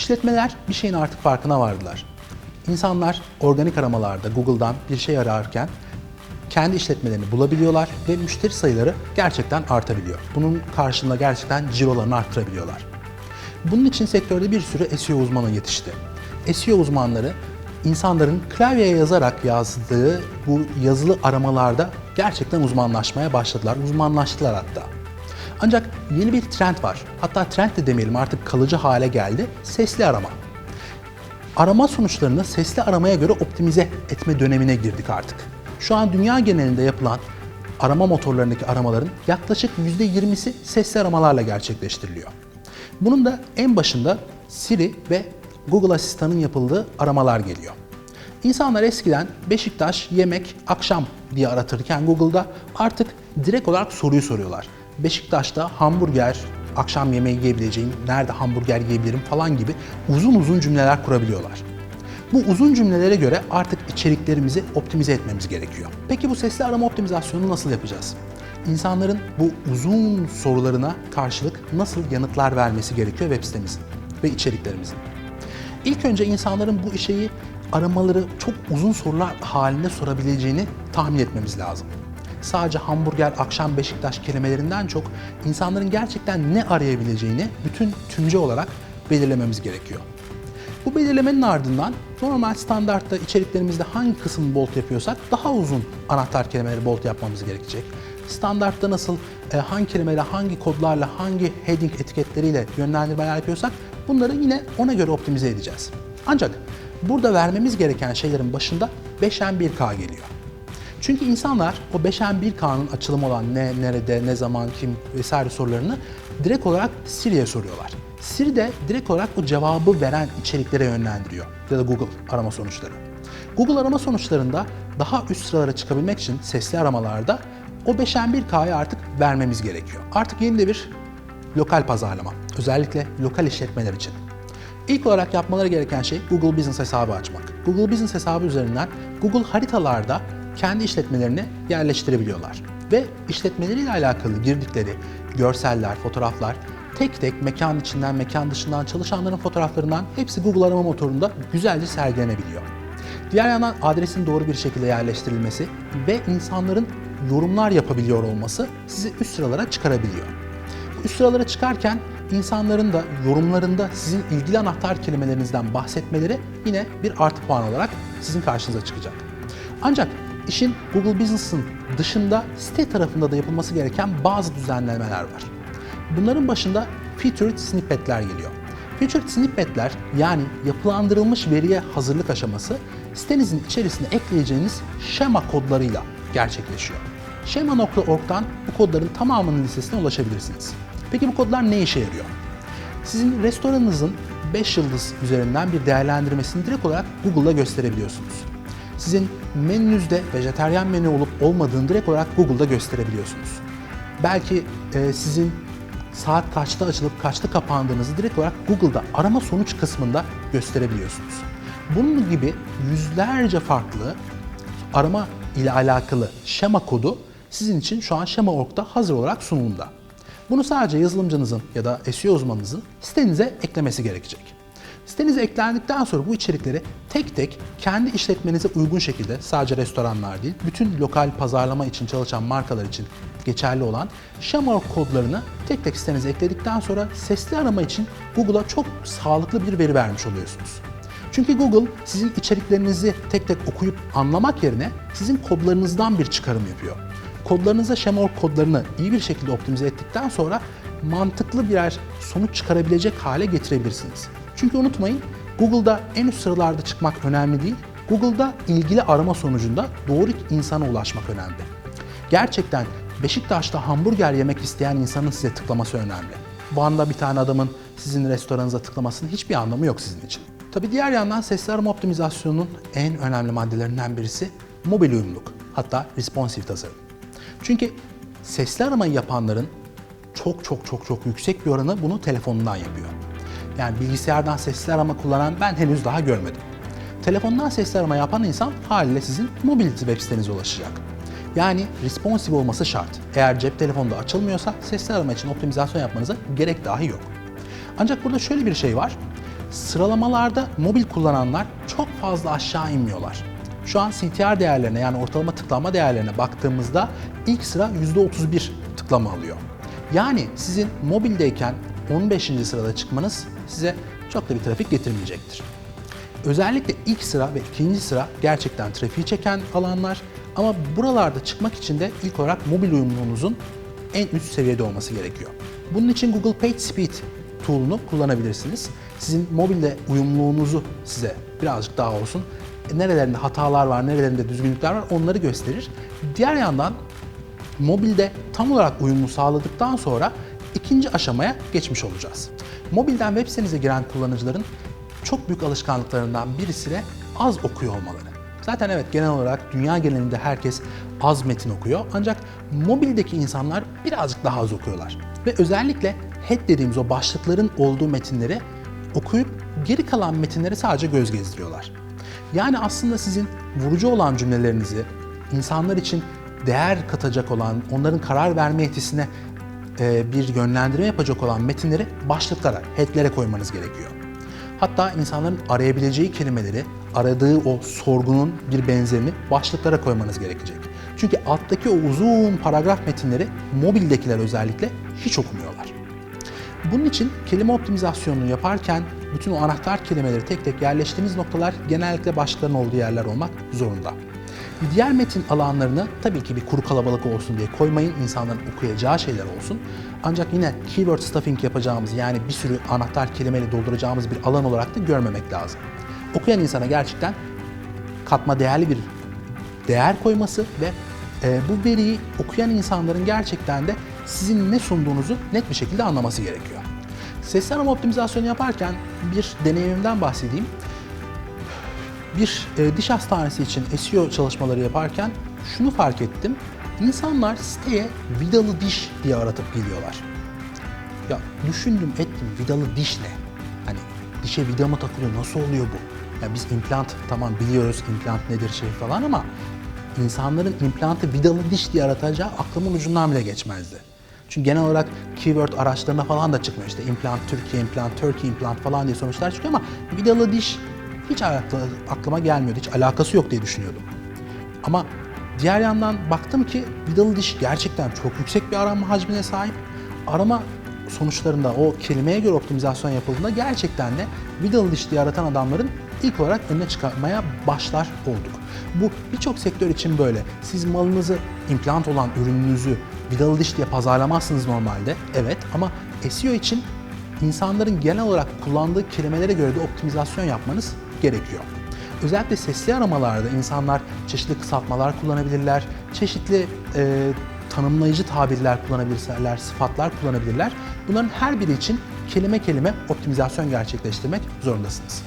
İşletmeler bir şeyin artık farkına vardılar. İnsanlar organik aramalarda Google'dan bir şey ararken kendi işletmelerini bulabiliyorlar ve müşteri sayıları gerçekten artabiliyor. Bunun karşılığında gerçekten cirolarını arttırabiliyorlar. Bunun için sektörde bir sürü SEO uzmanı yetişti. SEO uzmanları insanların klavyeye yazarak yazdığı bu yazılı aramalarda gerçekten uzmanlaşmaya başladılar. Uzmanlaştılar hatta. Ancak yeni bir trend var. Hatta trend de demeyelim, artık kalıcı hale geldi. Sesli arama. Arama sonuçlarını sesli aramaya göre optimize etme dönemine girdik artık. Şu an dünya genelinde yapılan arama motorlarındaki aramaların yaklaşık %20'si sesli aramalarla gerçekleştiriliyor. Bunun da en başında Siri ve Google Asistan'ın yapıldığı aramalar geliyor. İnsanlar eskiden Beşiktaş yemek akşam diye aratırken Google'da artık direkt olarak soruyu soruyorlar. Beşiktaş'ta hamburger, akşam yemeği yiyebileceğim, nerede hamburger yiyebilirim falan gibi uzun uzun cümleler kurabiliyorlar. Bu uzun cümlelere göre artık içeriklerimizi optimize etmemiz gerekiyor. Peki bu sesli arama optimizasyonunu nasıl yapacağız? İnsanların bu uzun sorularına karşılık nasıl yanıtlar vermesi gerekiyor web sitemizin ve içeriklerimizin? İlk önce insanların bu şeyi aramaları çok uzun sorular halinde sorabileceğini tahmin etmemiz lazım. Sadece hamburger, akşam Beşiktaş kelimelerinden çok insanların gerçekten ne arayabileceğini bütün tümce olarak belirlememiz gerekiyor. Bu belirlemenin ardından normal standartta içeriklerimizde hangi kısmı bold yapıyorsak daha uzun anahtar kelimeleri bold yapmamız gerekecek. Standartta nasıl hangi kelimeyle, hangi kodlarla, hangi heading etiketleriyle yönlendirmeler yapıyorsak bunları yine ona göre optimize edeceğiz. Ancak burada vermemiz gereken şeylerin başında 5M1K geliyor. Çünkü insanlar o 5M1K'nın açılımı olan ne, nerede, ne zaman, kim vesaire sorularını direkt olarak Siri'ye soruyorlar. Siri de direkt olarak o cevabı veren içeriklere yönlendiriyor ya da Google arama sonuçları. Google arama sonuçlarında daha üst sıralara çıkabilmek için sesli aramalarda o 5M1K'yı artık vermemiz gerekiyor. Artık yeni de bir lokal pazarlama, özellikle lokal işletmeler için. İlk olarak yapmaları gereken şey Google Business hesabı açmak. Google Business hesabı üzerinden Google haritalarda kendi işletmelerini yerleştirebiliyorlar. Ve işletmeleriyle alakalı girdikleri görseller, fotoğraflar tek tek mekan içinden, mekan dışından çalışanların fotoğraflarından hepsi Google arama motorunda güzelce sergilenebiliyor. Diğer yandan adresin doğru bir şekilde yerleştirilmesi ve insanların yorumlar yapabiliyor olması sizi üst sıralara çıkarabiliyor. Üst sıralara çıkarken insanların da yorumlarında sizin ilgili anahtar kelimelerinizden bahsetmeleri yine bir artı puan olarak sizin karşınıza çıkacak. Ancak işin Google Business'ın dışında site tarafında da yapılması gereken bazı düzenlemeler var. Bunların başında Featured Snippet'ler geliyor. Featured Snippet'ler yani yapılandırılmış veriye hazırlık aşaması sitenizin içerisine ekleyeceğiniz şema kodlarıyla gerçekleşiyor. Schema.org'dan bu kodların tamamının listesine ulaşabilirsiniz. Peki bu kodlar ne işe yarıyor? Sizin restoranınızın 5 yıldız üzerinden bir değerlendirmesini direkt olarak Google'da gösterebiliyorsunuz. Sizin menünüzde vejetaryen menü olup olmadığını direkt olarak Google'da gösterebiliyorsunuz. Belki sizin saat kaçta açılıp kaçta kapandığınızı direkt olarak Google'da arama sonuç kısmında gösterebiliyorsunuz. Bunun gibi yüzlerce farklı arama ile alakalı şema kodu sizin için şu an Schema.org'da hazır olarak sunulumda. Bunu sadece yazılımcınızın ya da SEO uzmanınızın sitenize eklemesi gerekecek. Sitenize eklendikten sonra bu içerikleri tek tek kendi işletmenize uygun şekilde, sadece restoranlar değil, bütün lokal pazarlama için çalışan markalar için geçerli olan Schema.org kodlarını tek tek sitenize ekledikten sonra sesli arama için Google'a çok sağlıklı bir veri vermiş oluyorsunuz. Çünkü Google sizin içeriklerinizi tek tek okuyup anlamak yerine sizin kodlarınızdan bir çıkarım yapıyor. Kodlarınıza Schema.org kodlarını iyi bir şekilde optimize ettikten sonra mantıklı birer sonuç çıkarabilecek hale getirebilirsiniz. Çünkü unutmayın, Google'da en üst sıralarda çıkmak önemli değil, Google'da ilgili arama sonucunda doğru insana ulaşmak önemli. Gerçekten Beşiktaş'ta hamburger yemek isteyen insanın size tıklaması önemli. Van'da bir tane adamın sizin restoranınıza tıklamasının hiçbir anlamı yok sizin için. Tabii diğer yandan sesli arama optimizasyonunun en önemli maddelerinden birisi mobil uyumluluk, hatta responsive tasarım. Çünkü sesli aramayı yapanların çok yüksek bir oranı bunu telefonundan yapıyor. Yani bilgisayardan sesli arama kullanan ben henüz daha görmedim. Telefondan sesli arama yapan insan haliyle sizin mobility web sitenize ulaşacak. Yani responsive olması şart. Eğer cep telefonda açılmıyorsa sesli arama için optimizasyon yapmanıza gerek dahi yok. Ancak burada şöyle bir şey var. Sıralamalarda mobil kullananlar çok fazla aşağı inmiyorlar. Şu an CTR değerlerine, yani ortalama tıklanma değerlerine baktığımızda ilk sıra %31 tıklama alıyor. Yani sizin mobildeyken 15. sırada çıkmanız size çok da bir trafik getirmeyecektir. Özellikle ilk sıra ve ikinci sıra gerçekten trafiği çeken alanlar, ama buralarda çıkmak için de ilk olarak mobil uyumluluğunuzun en üst seviyede olması gerekiyor. Bunun için Google PageSpeed tool'unu kullanabilirsiniz. Sizin mobilde uyumluluğunuzu size birazcık daha olsun, nerelerinde hatalar var, nerelerinde düzgünlükler var onları gösterir. Diğer yandan mobilde tam olarak uyumu sağladıktan sonra ikinci aşamaya geçmiş olacağız. Mobilden web sitenize giren kullanıcıların çok büyük alışkanlıklarından birisi de az okuyor olmaları. Zaten evet, genel olarak dünya genelinde herkes az metin okuyor, ancak mobildeki insanlar birazcık daha az okuyorlar. Ve özellikle head dediğimiz o başlıkların olduğu metinleri okuyup geri kalan metinleri sadece göz gezdiriyorlar. Yani aslında sizin vurucu olan cümlelerinizi, insanlar için değer katacak olan, onların karar verme yetisine bir yönlendirme yapacak olan metinleri başlıklara, headlere koymanız gerekiyor. Hatta insanların arayabileceği kelimeleri, aradığı o sorgunun bir benzerini başlıklara koymanız gerekecek. Çünkü alttaki o uzun paragraf metinleri mobildekiler özellikle hiç okumuyorlar. Bunun için kelime optimizasyonunu yaparken bütün o anahtar kelimeleri tek tek yerleştiğimiz noktalar genellikle başlıkların olduğu yerler olmak zorunda. Diğer metin alanlarını tabii ki bir kuru kalabalık olsun diye koymayın, insanların okuyacağı şeyler olsun. Ancak yine keyword stuffing yapacağımız, yani bir sürü anahtar kelimeyle dolduracağımız bir alan olarak da görmemek lazım. Okuyan insana gerçekten katma değerli bir değer koyması ve bu veriyi okuyan insanların gerçekten de sizin ne sunduğunuzu net bir şekilde anlaması gerekiyor. Sesli arama optimizasyonu yaparken bir deneyimimden bahsedeyim. Bir diş hastanesi için SEO çalışmaları yaparken şunu fark ettim. İnsanlar siteye vidalı diş diye aratıp geliyorlar. Ya düşündüm ettim, vidalı diş ne? Hani dişe vida mı takılıyor, nasıl oluyor bu? Ya biz implant, tamam biliyoruz implant nedir şey falan, ama insanların implantı vidalı diş diye aratacağı aklımın ucundan bile geçmezdi. Çünkü genel olarak keyword araçlarına falan da çıkmıyor, işte implant Türkiye, implant Turkey, implant falan diye sonuçlar çıkıyor, ama vidalı diş hiç aklıma gelmiyordu, hiç alakası yok diye düşünüyordum. Ama diğer yandan baktım ki vidalı diş gerçekten çok yüksek bir arama hacmine sahip. Arama sonuçlarında o kelimeye göre optimizasyon yapıldığında gerçekten de vidalı diş diye aratan adamların ilk olarak önüne çıkarmaya başlar olduk. Bu birçok sektör için böyle. Siz malınızı, implant olan ürününüzü vidalı diş diye pazarlamazsınız normalde. Evet, ama SEO için insanların genel olarak kullandığı kelimelere göre de optimizasyon yapmanız gerekiyor. Özellikle sesli aramalarda insanlar çeşitli kısaltmalar kullanabilirler, çeşitli tanımlayıcı tabirler kullanabilirler, sıfatlar kullanabilirler. Bunların her biri için kelime kelime optimizasyon gerçekleştirmek zorundasınız.